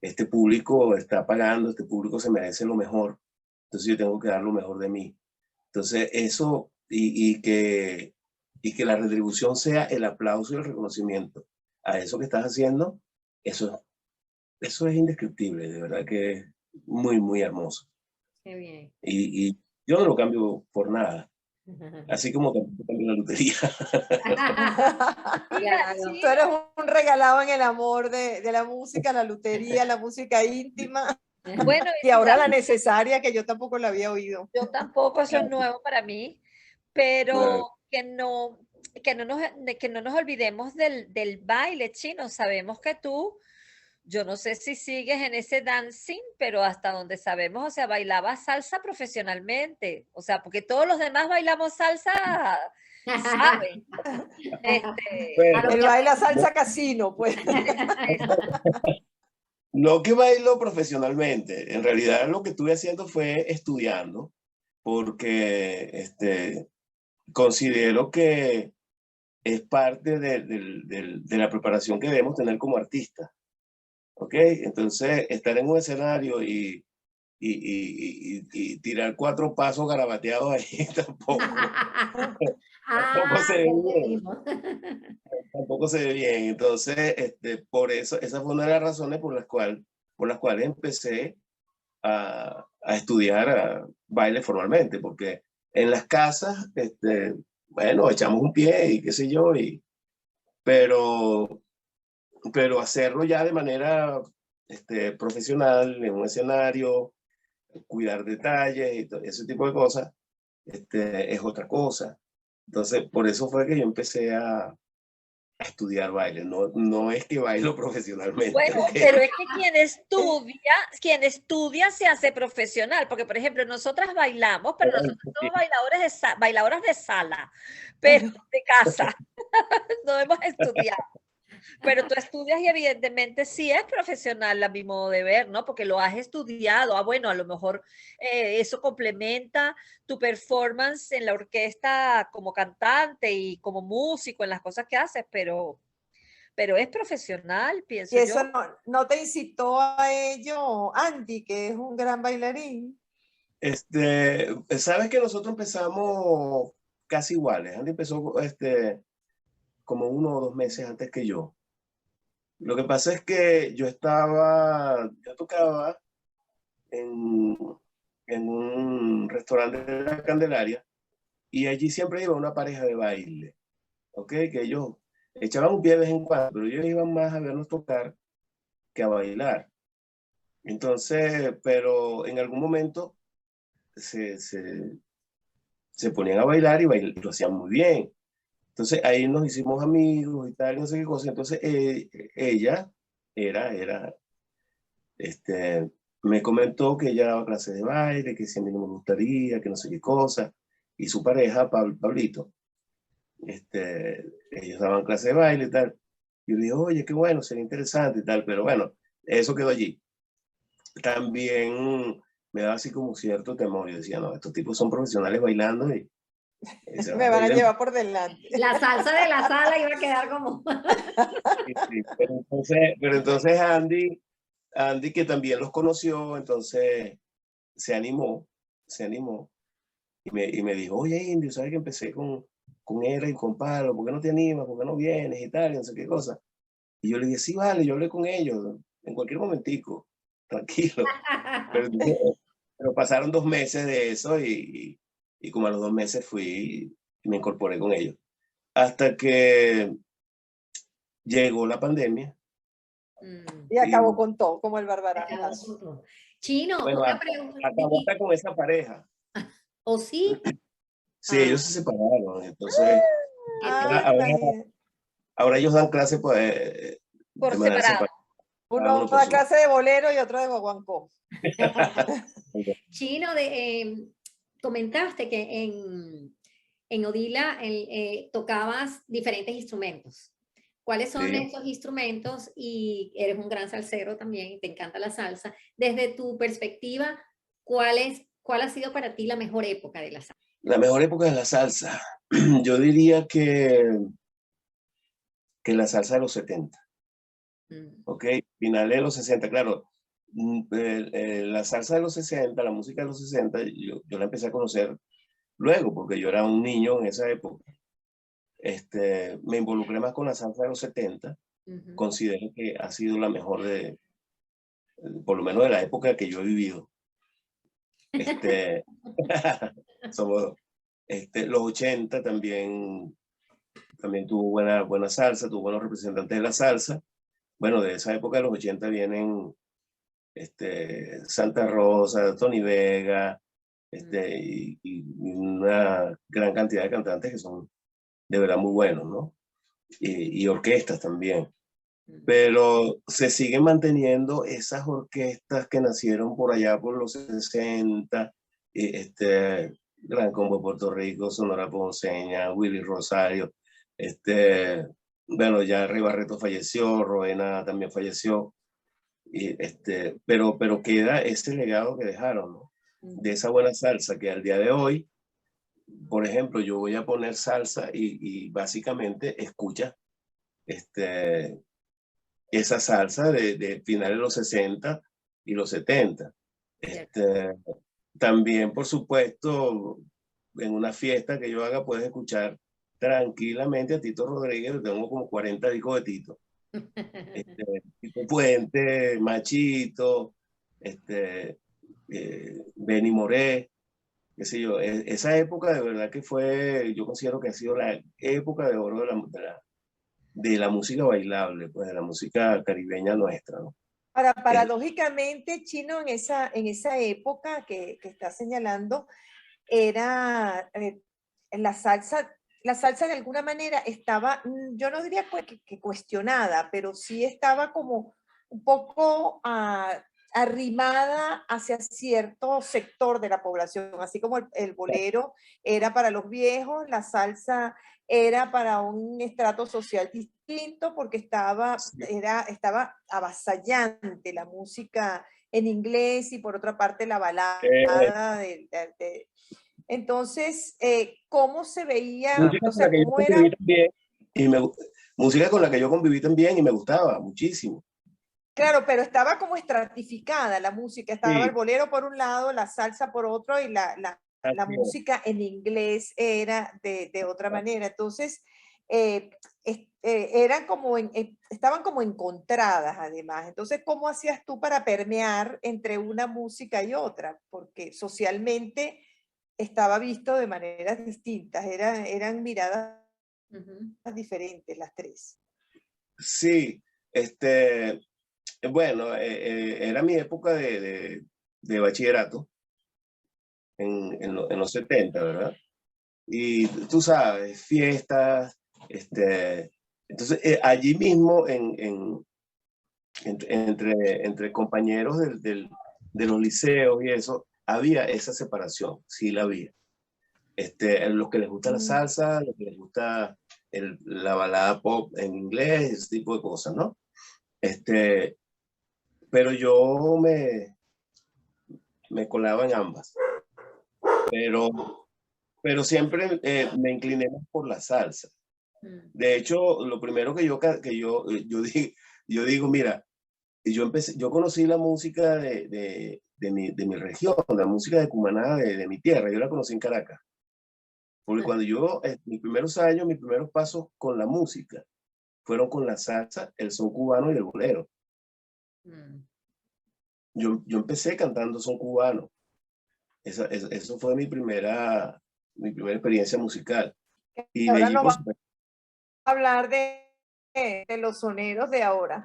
Speaker 2: este público está pagando, este público se merece lo mejor, entonces yo tengo que dar lo mejor de mí. Entonces eso, y que la retribución sea el aplauso y el reconocimiento a eso que estás haciendo, eso es indescriptible, de verdad que es muy, muy hermoso.
Speaker 4: Qué bien.
Speaker 2: Y yo no lo cambio por nada. Así como tampoco cambio la lotería.
Speaker 1: Tú eres un regalado en el amor de la música, la lutería, la música íntima.
Speaker 3: Bueno,
Speaker 1: y ahora la necesaria, que yo tampoco la había oído.
Speaker 3: Yo tampoco, eso es nuevo para mí, pero que no nos olvidemos del baile chino. Sabemos que tú, yo no sé si sigues en ese dancing, pero hasta donde sabemos, o sea, bailabas salsa profesionalmente, o sea, porque todos los demás bailamos salsa, ¿saben?
Speaker 1: Él baila salsa casino, pues.
Speaker 2: No que bailo profesionalmente, en realidad lo que estuve haciendo fue estudiando, porque considero que es parte de la preparación que debemos tener como artistas. ¿Ok? Entonces, estar en un escenario y tirar 4 pasos garabateados ahí tampoco se ve bien. Tampoco se ve bien. Entonces, por eso, esa fue una de las razones por las cuales empecé a estudiar baile formalmente, porque en las casas, bueno, echamos un pie y qué sé yo, pero hacerlo ya de manera profesional, en un escenario, cuidar detalles y todo ese tipo de cosas, es otra cosa. Entonces, por eso fue que yo empecé a estudiar baile. No es que bailo profesionalmente.
Speaker 3: Bueno,
Speaker 2: ¿okay?
Speaker 3: pero es que quien estudia se hace profesional, porque por ejemplo, nosotras bailamos, pero nosotros somos bailadoras de sala, pero de casa. No hemos estudiado. Pero tú estudias y evidentemente sí es profesional a mi modo de ver, ¿no? Porque lo has estudiado. Ah, bueno, a lo mejor eso complementa tu performance en la orquesta como cantante y como músico en las cosas que haces, pero es profesional, pienso
Speaker 1: yo. ¿Y eso no te incitó a ello, Andy, que es un gran bailarín?
Speaker 2: Sabes que nosotros empezamos casi iguales. Andy empezó como 1 o 2 meses antes que yo. Lo que pasa es que yo tocaba en un restaurante de la Candelaria y allí siempre iba una pareja de baile, ¿ok? Que ellos echaban un pie de vez en cuando, pero ellos iban más a vernos tocar que a bailar. Entonces, pero en algún momento se ponían a bailar y lo hacían muy bien. Entonces ahí nos hicimos amigos y tal, no sé qué cosa. Entonces ella era me comentó que ella daba clases de baile, que si a mí no me gustaría, que no sé qué cosa, y su pareja, Pablito, ellos daban clases de baile y tal. Y yo le dije, oye, qué bueno, sería interesante y tal, pero bueno, eso quedó allí. También me daba así como cierto temor. Yo decía, no, estos tipos son profesionales bailando y se
Speaker 1: Me van a llevar por delante.
Speaker 4: La salsa de la sala iba a quedar como...
Speaker 2: Sí, pero entonces Andy, que también los conoció, entonces se animó y me dijo, oye, Indio, ¿sabes que empecé con él y con Pablo? ¿Por qué no te animas? ¿Por qué no vienes? Y tal, y no sé qué cosa. Y yo le dije, sí, vale, yo hablé con ellos en cualquier momentico, tranquilo. Pero pasaron 2 meses de eso y como a los 2 meses fui y me incorporé con ellos. Hasta que llegó la pandemia.
Speaker 1: Y acabó con todo, como el Barbarazo.
Speaker 4: Chino,
Speaker 2: Bueno,
Speaker 4: una pregunta.
Speaker 2: acabó hasta con esa pareja.
Speaker 4: ¿O sí?
Speaker 2: Sí, ellos se separaron. Entonces, ahora ellos dan clase
Speaker 3: Por
Speaker 2: de manera
Speaker 3: separado.
Speaker 2: separada.
Speaker 1: Uno da clase de bolero y otro de guaguancó.
Speaker 4: Chino, comentaste que en Odila tocabas diferentes instrumentos. ¿Cuáles son esos instrumentos? Y eres un gran salsero también, te encanta la salsa. Desde tu perspectiva, ¿cuál ha sido para ti la mejor época de la salsa?
Speaker 2: La mejor época de la salsa. Yo diría que la salsa de los 70. ¿Ok? Finales de los 60, claro. La salsa de los 60, la música de los 60, yo la empecé a conocer luego, porque yo era un niño en esa época. Me involucré más con la salsa de los 70. Considero que ha sido la mejor por lo menos de la época que yo he vivido. Somos, los 80 también tuvo buena salsa, tuvo buenos representantes de la salsa. Bueno, de esa época de los 80 vienen Santa Rosa, Tony Vega, y una gran cantidad de cantantes que son de verdad muy buenos, ¿no? Y orquestas también. Pero se siguen manteniendo esas orquestas que nacieron por allá por los 60, Gran Combo de Puerto Rico, Sonora Ponceña, Willy Rosario, bueno, ya Rey Barreto falleció, Roena también falleció, pero queda ese legado que dejaron, ¿no? De esa buena salsa que al día de hoy, por ejemplo, yo voy a poner salsa y básicamente escucha esa salsa de finales de los 60 y los 70. También, por supuesto, en una fiesta que yo haga, puedes escuchar tranquilamente a Tito Rodríguez. Yo tengo como 40 discos de Tito. Tito Puente, Machito, Benny Moré, qué sé yo. Esa época de verdad que fue, yo considero que ha sido la época de oro de la música bailable, pues de la música caribeña nuestra, ¿no?
Speaker 1: Paradójicamente, Chino, en esa época que está señalando, era la salsa de alguna manera estaba, yo no diría que cuestionada, pero sí estaba como un poco arrimada hacia cierto sector de la población, así como el bolero era para los viejos, la salsa era para un estrato social distinto porque estaba avasallante la música en inglés y por otra parte la balada entonces, ¿cómo se veía? O sea, ¿cómo era?
Speaker 2: Música con la que yo conviví también y me gustaba muchísimo.
Speaker 1: Claro, pero estaba como estratificada la música. Estaba el bolero por un lado, la salsa por otro y la música en inglés era de otra manera. Entonces, eran como estaban como encontradas además. Entonces, ¿cómo hacías tú para permear entre una música y otra? Porque socialmente estaba visto de maneras distintas, eran miradas diferentes las tres.
Speaker 2: Sí, bueno, era mi época de bachillerato en los 70, ¿verdad? Y tú sabes, fiestas, entonces allí mismo entre compañeros de los liceos y eso, había esa separación, sí la había. Los que les gusta la salsa, los que les gusta la balada pop en inglés, ese tipo de cosas, ¿no? Pero yo me colaba en ambas. Pero siempre me incliné más por la salsa. De hecho, lo primero que yo digo, mira, yo conocí la música de mi región, la música de Cumaná, de mi tierra, yo la conocí en Caracas. Porque cuando yo, mis primeros años, mis primeros pasos con la música, fueron con la salsa, el son cubano y el bolero. Yo empecé cantando son cubano. Eso fue mi primera experiencia musical. Y de
Speaker 1: Ahora
Speaker 2: allí,
Speaker 1: nos
Speaker 2: por
Speaker 1: vamos a hablar de los soneros de ahora.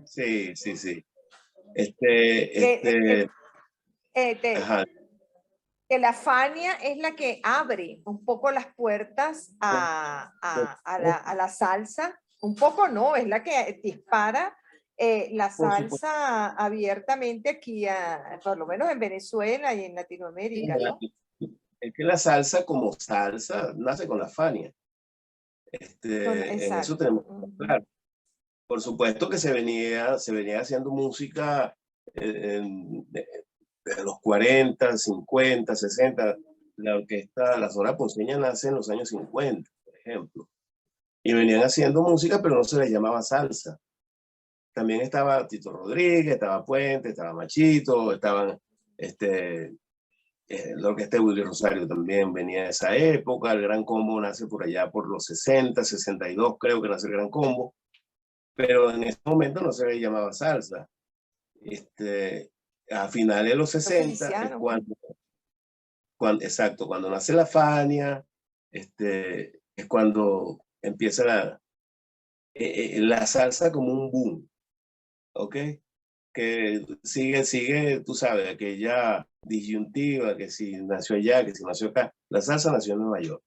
Speaker 2: sí. Ajá.
Speaker 1: Que la Fania es la que abre un poco las puertas a la salsa. Un poco no, es la que dispara la salsa abiertamente aquí, por lo menos en Venezuela y en Latinoamérica, ¿no?
Speaker 2: Es que la salsa como salsa nace con la Fania. En eso tenemos que estar claro. Por supuesto que se venía haciendo música de los 40, 50, 60. La orquesta, la Sonora Ponceña nace en los años 50, por ejemplo. Y venían haciendo música, pero no se les llamaba salsa. También estaba Tito Rodríguez, estaba Puente, estaba Machito, estaban la orquesta de Willy Rosario también venía de esa época. El Gran Combo nace por allá por los 60, 62, creo que nace el Gran Combo. Pero en ese momento no se le llamaba salsa. A finales de los 60 es cuando nace la Fania, es cuando empieza la salsa como un boom, ¿ok? Que sigue, tú sabes, aquella disyuntiva, que si nació allá, que si nació acá. La salsa nació en Nueva York.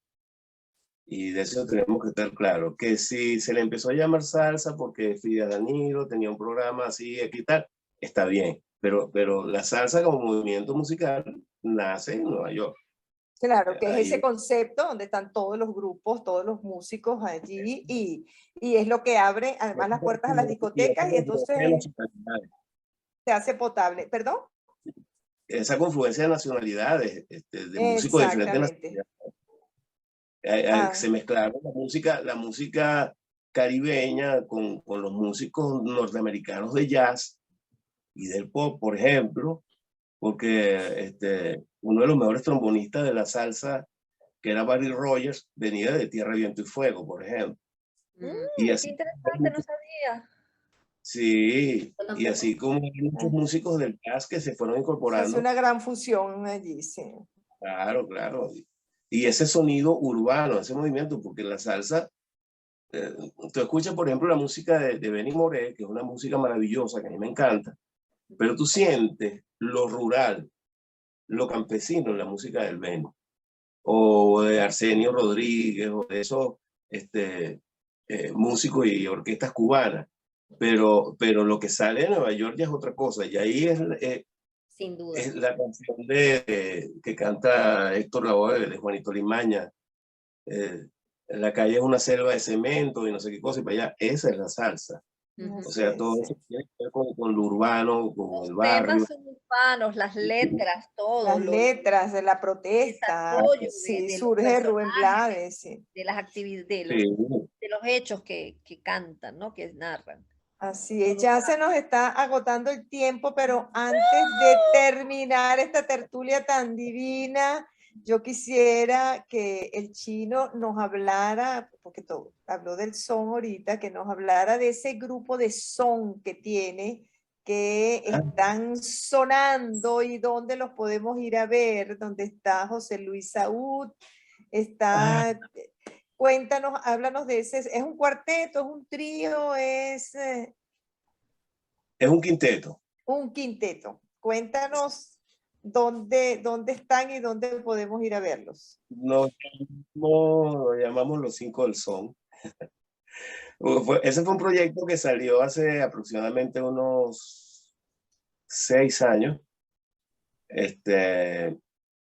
Speaker 2: Y de eso tenemos que estar claros, que si se le empezó a llamar salsa porque Frida Danilo tenía un programa así, aquí y tal, está bien, pero la salsa como movimiento musical nace en Nueva York.
Speaker 1: Claro, que es ese concepto donde están todos los grupos, todos los músicos allí y es lo que abre además las puertas a las discotecas y entonces se hace potable. ¿Perdón?
Speaker 2: Esa confluencia de nacionalidades, de músicos de diferentes nacionalidades. Se mezclaron la música caribeña con los músicos norteamericanos de jazz y del pop, por ejemplo, porque uno de los mejores trombonistas de la salsa, que era Buddy Rogers, venía de Tierra, Viento y Fuego, por ejemplo.
Speaker 3: Y así, qué interesante, no sabía.
Speaker 2: Sí, y así como hay muchos músicos del jazz que se fueron incorporando.
Speaker 1: Es una gran fusión allí, sí.
Speaker 2: Claro. Y ese sonido urbano, ese movimiento, porque la salsa, tú escuchas, por ejemplo, la música de Benny Moré, que es una música maravillosa, que a mí me encanta, pero tú sientes lo rural, lo campesino en la música del Benny, o de Arsenio Rodríguez, o de esos músicos y orquestas cubanas, pero lo que sale de Nueva York ya es otra cosa, y ahí
Speaker 4: sin duda.
Speaker 2: es la canción que canta Héctor Lavoe, de Juanito Limaña, en la calle es una selva de cemento y no sé qué cosa, y para allá, esa es la salsa. O sea, todo eso tiene que ver con lo urbano, con el barrio.
Speaker 3: Los temas son urbanos, las letras, todo.
Speaker 1: Las letras de la protesta, sí, surge Rubén Blades, sí.
Speaker 3: De las actividades, de los hechos que cantan, ¿no? Que narran.
Speaker 1: Así es, ya se nos está agotando el tiempo, pero antes de terminar esta tertulia tan divina, yo quisiera que el Chino nos hablara, porque habló del son ahorita, que nos hablara de ese grupo de son que tiene, que están sonando y dónde los podemos ir a ver, dónde está José Luis Saúd, está... Cuéntanos, háblanos de ese. ¿Es un cuarteto, es un trío, es...?
Speaker 2: Es un quinteto.
Speaker 1: Un quinteto. Cuéntanos dónde están y dónde podemos ir a verlos.
Speaker 2: Nos llamamos los 5 del son. Ese fue un proyecto que salió hace aproximadamente unos 6 años.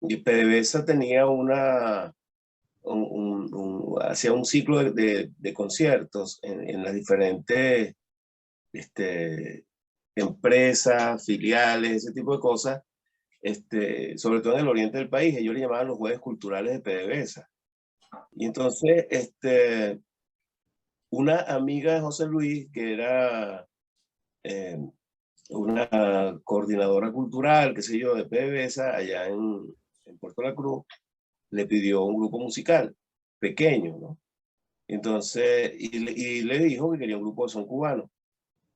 Speaker 2: Y PDVSA tenía hacía un ciclo de conciertos en las diferentes empresas, filiales, ese tipo de cosas, sobre todo en el oriente del país. Ellos le llamaban los jueves culturales de PDVSA. Y entonces, una amiga de José Luis, que era una coordinadora cultural, qué sé yo, de PDVSA, allá en Puerto La Cruz, le pidió un grupo musical pequeño, ¿no? Entonces, y le dijo que quería un grupo de son cubano.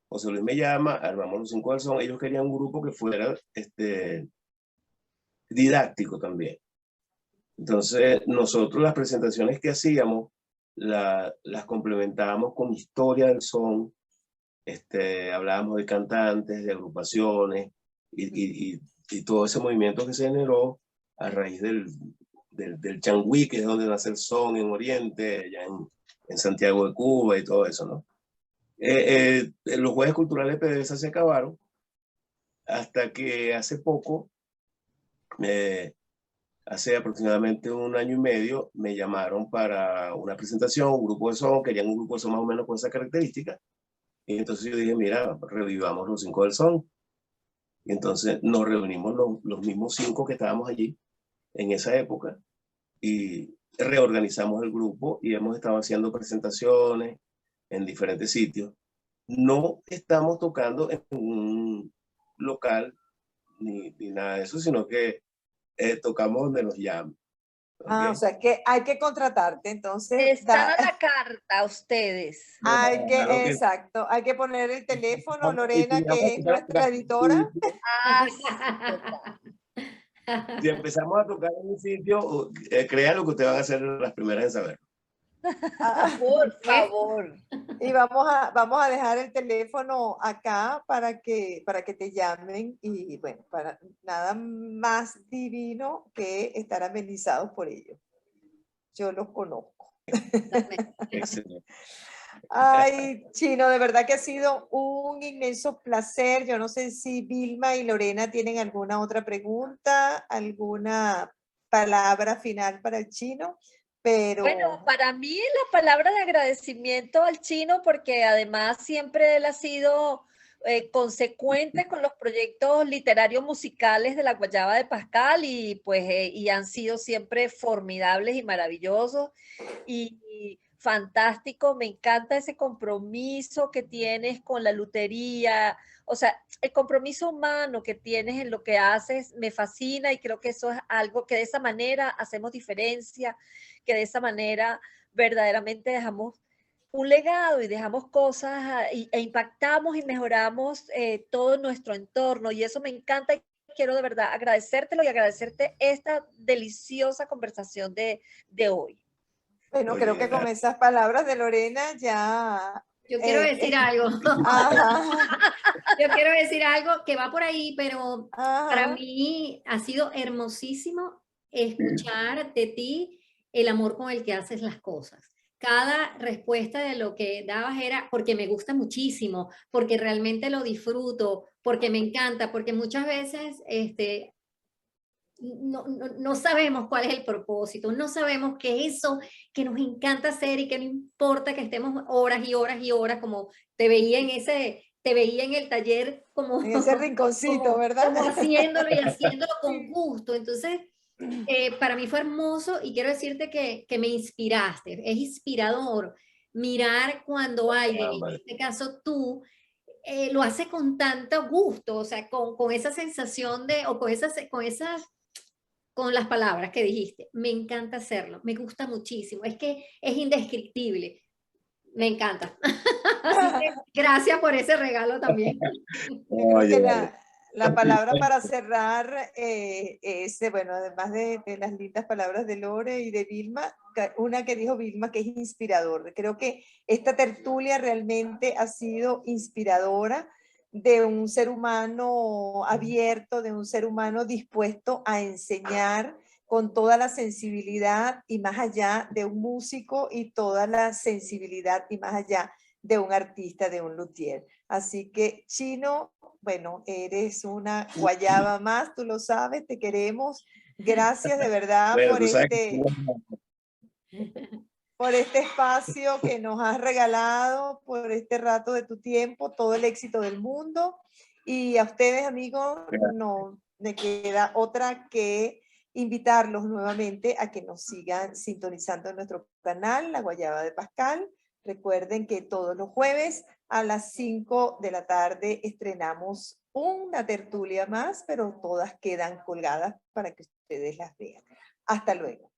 Speaker 2: José Luis me llama, armamos los 5 del son. Ellos querían un grupo que fuera didáctico también. Entonces, nosotros las presentaciones que hacíamos las complementábamos con historia del son. Hablábamos de cantantes, de agrupaciones y todo ese movimiento que se generó a raíz del changüí, que es donde nace el son en Oriente, allá en Santiago de Cuba y todo eso, ¿no? Los jueves culturales de PDVSA se acabaron hasta que hace poco, hace aproximadamente 1 año y medio, me llamaron para una presentación, un grupo de son, querían un grupo de son más o menos con esa característica. Y entonces yo dije, mira, revivamos los 5 del son. Y entonces nos reunimos los mismos 5 que estábamos allí en esa época y reorganizamos el grupo y hemos estado haciendo presentaciones en diferentes sitios. No estamos tocando en un local ni nada de eso, sino que tocamos donde nos llaman.
Speaker 1: O sea que hay que contratarte, entonces
Speaker 3: Están a la carta ustedes.
Speaker 1: hay que,
Speaker 2: Claro que-
Speaker 1: exacto, hay que poner el teléfono,
Speaker 2: Y
Speaker 1: Lorena,
Speaker 2: si vamos
Speaker 1: que es nuestra editora.
Speaker 2: si empezamos a tocar en un sitio, créanlo que ustedes van a ser las primeras en saber.
Speaker 3: Por favor.
Speaker 1: Y vamos a dejar el teléfono acá para que te llamen y bueno, para nada más divino que estar amenizados por ellos. Yo los conozco.
Speaker 2: Excelente.
Speaker 1: Ay, Chino, de verdad que ha sido un inmenso placer. Yo no sé si Vilma y Lorena tienen alguna otra pregunta, alguna palabra final para el Chino, pero...
Speaker 3: Bueno, para mí la palabra de agradecimiento al Chino, porque además siempre él ha sido consecuente con los proyectos literarios musicales de la Guayaba de Pascal y pues y han sido siempre formidables y maravillosos y fantástico. Me encanta ese compromiso que tienes con la lutería, o sea, el compromiso humano que tienes en lo que haces me fascina y creo que eso es algo que de esa manera hacemos diferencia, que de esa manera verdaderamente dejamos un legado y dejamos cosas e impactamos y mejoramos todo nuestro entorno y eso me encanta y quiero de verdad agradecértelo y agradecerte esta deliciosa conversación de hoy.
Speaker 1: Bueno,
Speaker 2: Oye,
Speaker 1: creo que con esas palabras de Lorena ya...
Speaker 4: Yo quiero decir algo.
Speaker 1: Ajá,
Speaker 4: Yo quiero decir algo que va por ahí, pero para
Speaker 1: ajá.
Speaker 4: mí ha sido hermosísimo escuchar de ti el amor con el que haces las cosas. Cada respuesta de lo que dabas era porque me gusta muchísimo, porque realmente lo disfruto, porque me encanta, porque muchas veces no sabemos cuál es el propósito, no sabemos qué es eso que nos encanta hacer y que no importa que estemos horas y horas y horas, como te veía en el taller como,
Speaker 1: En ese rinconcito,
Speaker 4: como,
Speaker 1: ¿verdad?
Speaker 4: como haciéndolo y haciéndolo con gusto. Entonces, para mí fue hermoso y quiero decirte que me inspiraste, es inspirador mirar cuando alguien, en
Speaker 2: vale.
Speaker 4: este caso tú, lo hace con tanto gusto, o sea, con esa sensación de, o con las palabras que dijiste. Me encanta hacerlo, me gusta muchísimo. Es que es indescriptible. Me encanta. Así que gracias por ese regalo también.
Speaker 1: Yo creo que
Speaker 2: Oye,
Speaker 1: la palabra para cerrar es, bueno, además de las lindas palabras de Lore y de Vilma, una que dijo Vilma que es inspirador. Creo que esta tertulia realmente ha sido inspiradora de un ser humano abierto, de un ser humano dispuesto a enseñar con toda la sensibilidad y más allá de un músico y toda la sensibilidad y más allá de un artista, de un luthier. Así que, Chino, bueno, eres una guayaba más, tú lo sabes, te queremos. Gracias de verdad
Speaker 2: Bueno,
Speaker 1: por
Speaker 2: tú sabes que
Speaker 1: por este espacio que nos has regalado, por este rato de tu tiempo, todo el éxito del mundo. Y a ustedes, amigos, no me queda otra que invitarlos nuevamente a que nos sigan sintonizando en nuestro canal, La Guayaba de Pascal. Recuerden que todos los jueves a las 5 de la tarde estrenamos una tertulia más, pero todas quedan colgadas para que ustedes las vean. Hasta luego.